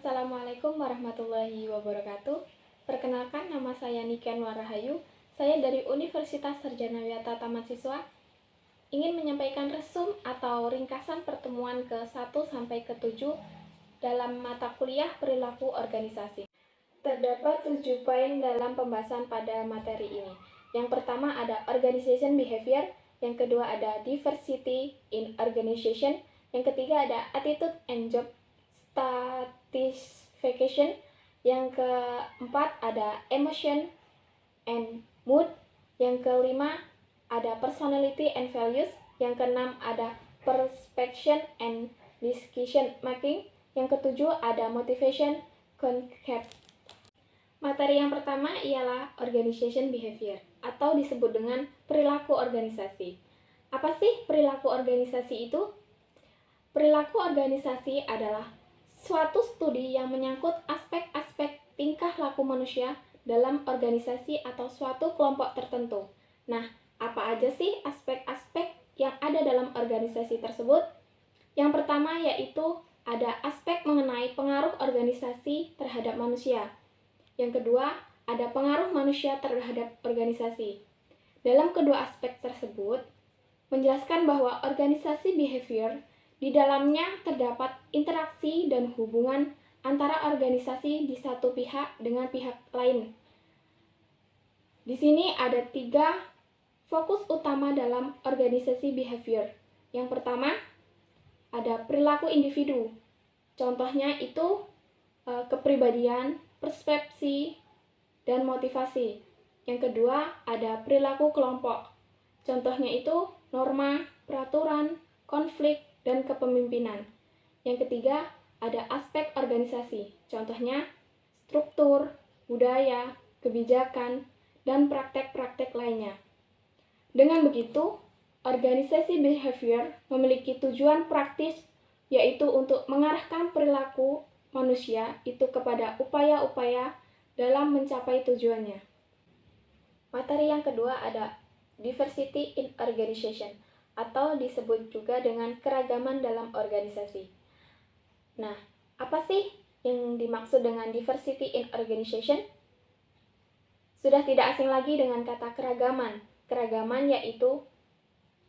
Assalamualaikum warahmatullahi wabarakatuh. Perkenalkan, nama saya Niken Warahayu. Saya dari Universitas Sarjana Wiyata Taman Siswa. Ingin menyampaikan resum atau ringkasan pertemuan ke-1 sampai ke-7 dalam mata kuliah perilaku organisasi. Terdapat 7 poin dalam pembahasan pada materi ini. Yang pertama ada organization behavior, yang kedua ada diversity in organization, yang ketiga ada attitude and job satisfaction, yang keempat ada emotion and mood, yang kelima ada personality and values, yang keenam ada perception and decision making, yang ketujuh ada motivation concept. Materi yang pertama ialah organization behavior atau disebut dengan perilaku organisasi. Apa sih perilaku organisasi itu? Perilaku organisasi adalah suatu studi yang menyangkut aspek-aspek tingkah laku manusia dalam organisasi atau suatu kelompok tertentu. Nah, apa aja sih aspek-aspek yang ada dalam organisasi tersebut? Yang pertama yaitu ada aspek mengenai pengaruh organisasi terhadap manusia. Yang kedua, ada pengaruh manusia terhadap organisasi. Dalam kedua aspek tersebut, menjelaskan bahwa organisasi behavior di dalamnya terdapat interaksi dan hubungan antara organisasi di satu pihak dengan pihak lain. Di sini ada 3 fokus utama dalam organisasi behavior. Yang pertama, ada perilaku individu. Contohnya itu kepribadian, persepsi, dan motivasi. Yang kedua, ada perilaku kelompok. Contohnya itu norma, peraturan, konflik, dan kepemimpinan. Yang ketiga, ada aspek organisasi. Contohnya struktur, budaya, kebijakan, dan praktek-praktek lainnya. Dengan begitu, organisasi behavior memiliki tujuan praktis, yaitu untuk mengarahkan perilaku manusia itu kepada upaya-upaya dalam mencapai tujuannya. Materi yang kedua ada diversity in organization atau disebut juga dengan keragaman dalam organisasi. Nah, apa sih yang dimaksud dengan diversity in organization? Sudah tidak asing lagi dengan kata keragaman. Keragaman yaitu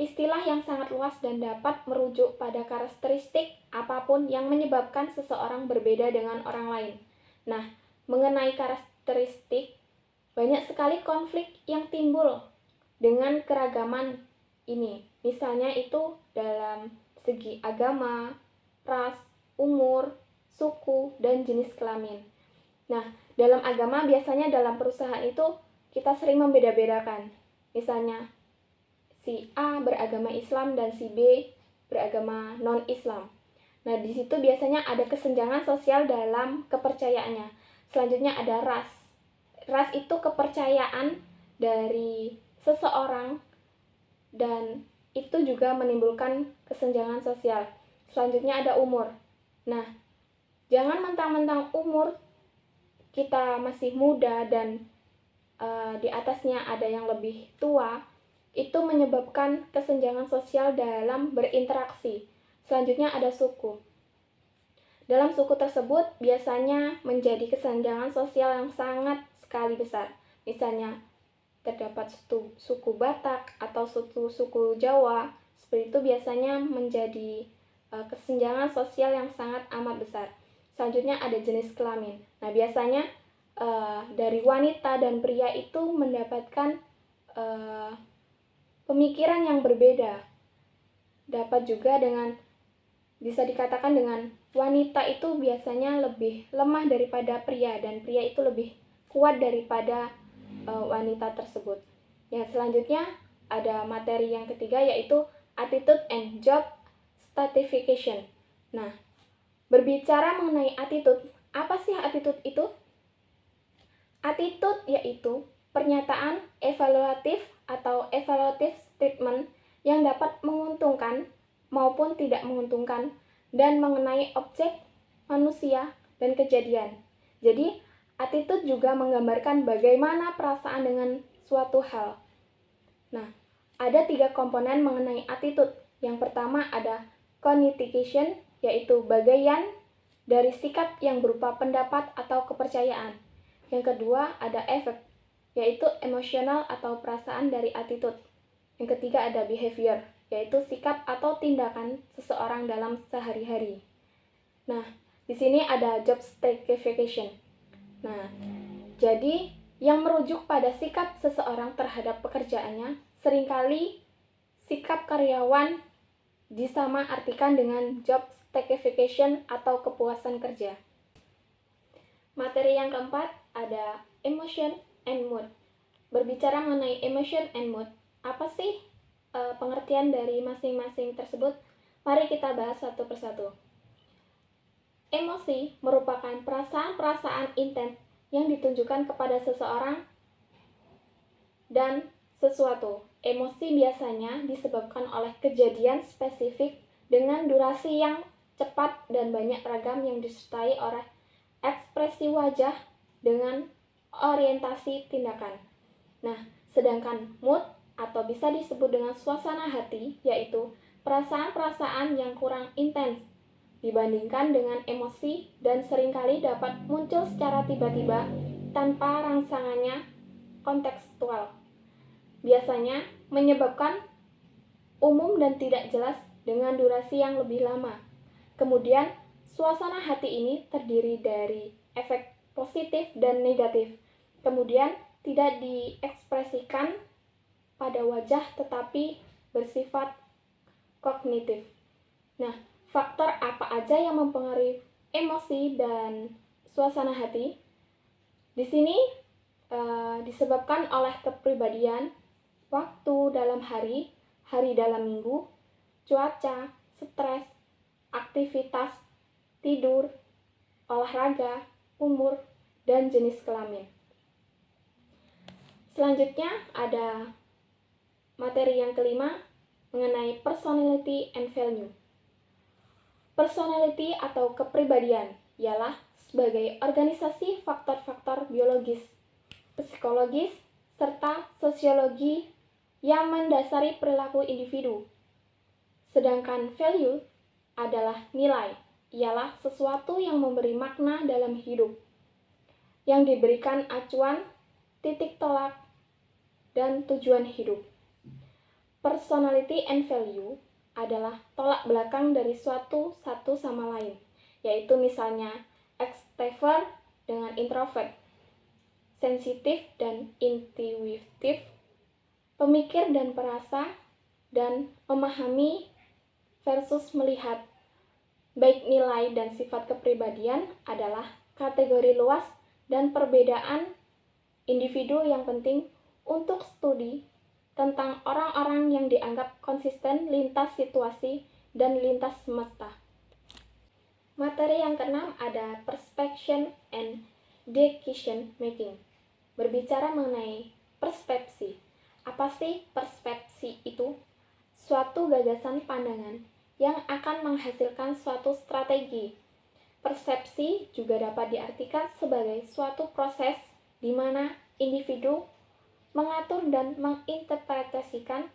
istilah yang sangat luas dan dapat merujuk pada karakteristik apapun yang menyebabkan seseorang berbeda dengan orang lain. Nah, mengenai karakteristik, banyak sekali konflik yang timbul dengan keragaman ini. Misalnya itu dalam segi agama, ras, umur, suku, dan jenis kelamin. Nah, dalam agama biasanya dalam perusahaan itu kita sering membeda-bedakan. Misalnya, si A beragama Islam dan si B beragama non-Islam. Nah, di situ biasanya ada kesenjangan sosial dalam kepercayaannya. Selanjutnya ada ras. Ras itu kepercayaan dari seseorang dan itu juga menimbulkan kesenjangan sosial. Selanjutnya ada umur. Nah, jangan mentang-mentang umur kita masih muda dan di atasnya ada yang lebih tua, itu menyebabkan kesenjangan sosial dalam berinteraksi. Selanjutnya ada suku. Dalam suku tersebut biasanya menjadi kesenjangan sosial yang sangat sekali besar. Misalnya terdapat suku Batak atau suku Jawa, seperti itu biasanya menjadi kesenjangan sosial yang sangat amat besar. Selanjutnya ada jenis kelamin. Nah, biasanya dari wanita dan pria itu mendapatkan pemikiran yang berbeda. Dapat juga bisa dikatakan dengan wanita itu biasanya lebih lemah daripada pria dan pria itu lebih kuat daripada wanita tersebut. Yang selanjutnya ada materi yang ketiga yaitu attitude and job stratification. Nah, berbicara mengenai attitude, apa sih attitude itu? Attitude yaitu pernyataan evaluatif atau evaluative statement yang dapat menguntungkan maupun tidak menguntungkan dan mengenai objek, manusia, dan kejadian. Jadi, attitude juga menggambarkan bagaimana perasaan dengan suatu hal. Nah, ada 3 komponen mengenai attitude. Yang pertama ada cognition, yaitu bagaian dari sikap yang berupa pendapat atau kepercayaan. Yang kedua ada affect, yaitu emosional atau perasaan dari attitude. Yang ketiga ada behavior, yaitu sikap atau tindakan seseorang dalam sehari-hari. Nah, di sini ada job stratification. Nah, jadi yang merujuk pada sikap seseorang terhadap pekerjaannya, seringkali sikap karyawan disamaartikan dengan job stratification atau kepuasan kerja. Materi yang keempat ada emotion and mood. Berbicara mengenai emotion and mood, apa sih pengertian dari masing-masing tersebut? Mari kita bahas satu persatu. Emosi merupakan perasaan-perasaan intens yang ditunjukkan kepada seseorang dan sesuatu. Emosi biasanya disebabkan oleh kejadian spesifik dengan durasi yang cepat dan banyak ragam yang disertai oleh ekspresi wajah dengan orientasi tindakan. Nah, sedangkan mood atau bisa disebut dengan suasana hati, yaitu perasaan-perasaan yang kurang intens dibandingkan dengan emosi dan seringkali dapat muncul secara tiba-tiba tanpa rangsangannya kontekstual. Biasanya menyebabkan umum dan tidak jelas dengan durasi yang lebih lama. Kemudian, suasana hati ini terdiri dari efek positif dan negatif. Kemudian, tidak diekspresikan pada wajah tetapi bersifat kognitif. Nah, faktor apa aja yang mempengaruhi emosi dan suasana hati? Di sini disebabkan oleh kepribadian, waktu dalam hari, hari dalam minggu, cuaca, stres, aktivitas, tidur, olahraga, umur, dan jenis kelamin. Selanjutnya ada materi yang kelima mengenai personality and value. Personality atau kepribadian ialah sebagai organisasi faktor-faktor biologis, psikologis, serta sosiologi yang mendasari perilaku individu. Sedangkan value adalah nilai, ialah sesuatu yang memberi makna dalam hidup, yang diberikan acuan, titik tolak, dan tujuan hidup. Personality and value adalah tolak belakang dari suatu satu sama lain, yaitu misalnya extrovert dengan introvert, sensitif dan intuitif, pemikir dan perasa, dan memahami versus melihat. Baik nilai dan sifat kepribadian adalah kategori luas dan perbedaan individu yang penting untuk studi tentang orang-orang yang dianggap konsisten lintas situasi dan lintas semesta. Materi yang keenam ada perspection and decision making. Berbicara mengenai persepsi. Apa sih persepsi itu? Suatu gagasan pandangan yang akan menghasilkan suatu strategi. Persepsi juga dapat diartikan sebagai suatu proses di mana individu mengatur dan menginterpretasikan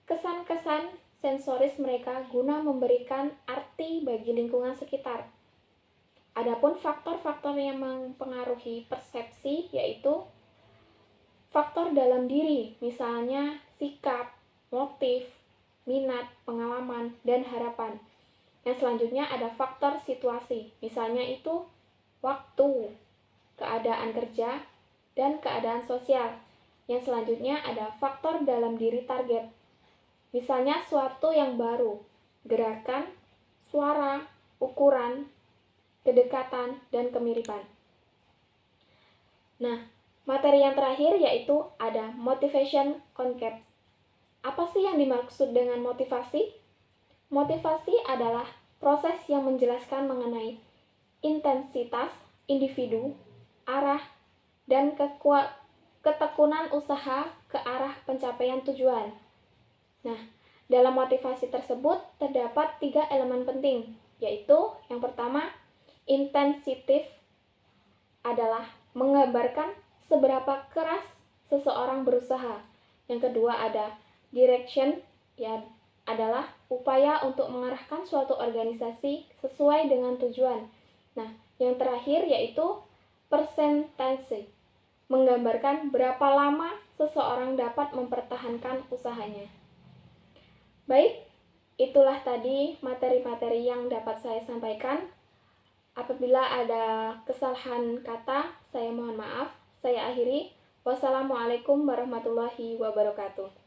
kesan-kesan sensoris mereka guna memberikan arti bagi lingkungan sekitar. Adapun faktor-faktor yang mempengaruhi persepsi yaitu faktor dalam diri, misalnya sikap, motif, minat, pengalaman, dan harapan. Yang selanjutnya ada faktor situasi, misalnya itu waktu, keadaan kerja, dan keadaan sosial. Yang selanjutnya ada faktor dalam diri target, misalnya suatu yang baru, gerakan, suara, ukuran, kedekatan, dan kemiripan. Nah, materi yang terakhir yaitu ada motivation concepts. Apa sih yang dimaksud dengan motivasi? Motivasi adalah proses yang menjelaskan mengenai intensitas individu, arah, dan ketekunan usaha ke arah pencapaian tujuan. Nah, dalam motivasi tersebut terdapat 3 elemen penting, yaitu yang pertama, intensitif adalah menggambarkan seberapa keras seseorang berusaha. Yang kedua ada direction, ya adalah upaya untuk mengarahkan suatu organisasi sesuai dengan tujuan. Nah, yang terakhir yaitu persentase, menggambarkan berapa lama seseorang dapat mempertahankan usahanya. Baik, itulah tadi materi-materi yang dapat saya sampaikan. Apabila ada kesalahan kata, saya mohon maaf. Saya akhiri. Wassalamualaikum warahmatullahi wabarakatuh.